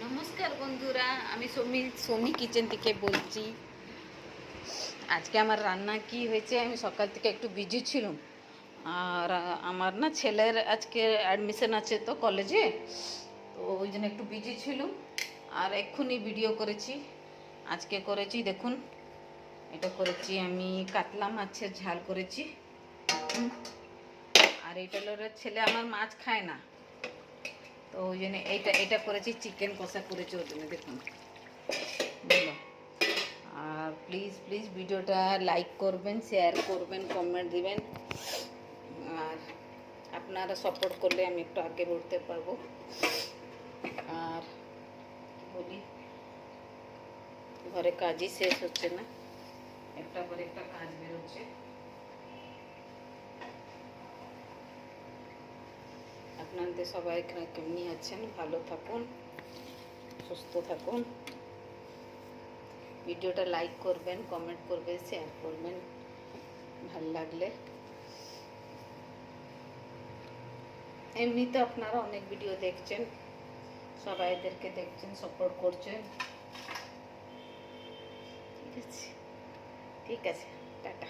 নমস্কার বন্ধুরা, আমি সোমি কিচেন থেকে বলছি। আজকে আমার রান্না কি হয়েছে, আমি সকাল থেকে একটু বিজি ছিলাম। আর আমার না ছেলের আজকে অ্যাডমিশন আছে তো কলেজে, তো ওই জন্য একটু বিজি ছিলাম। আর এক্ষুনি ভিডিও করেছি, আজকে করেছি দেখুন। এটা করেছি আমি কাতলা মাছের ঝাল করেছি। আর এটা হলো ছেলে আমার মাছ খায় না, তো ওই জন্য এটা করেছি, চিকেন কষা করেছি ওই জন্য দেখুন বলো। আর প্লিজ প্লিজ ভিডিওটা লাইক করবেন, শেয়ার করবেন, কমেন্ট দিবেন। আর আপনারা সাপোর্ট করলে আমি একটু আগে बढ़তে পারবো। আর বলি, ঘরে কাজই শেষ হচ্ছে না, একটা পর একটা কাজ বেরোচ্ছে। আপনাদের সবাই কেমনি আছেন? ভালো থাকুন, সুস্থ থাকুন। ভিডিওটা লাইক করবেন, কমেন্ট করবেন, শেয়ার করবেন ভালো লাগলে। এমনিতে আপনারা অনেক ভিডিও দেখছেন, সবাইদেরকে দেখছেন, সাপোর্ট করছেন। ঠিক আছে, ঠিক আছে, টাটা।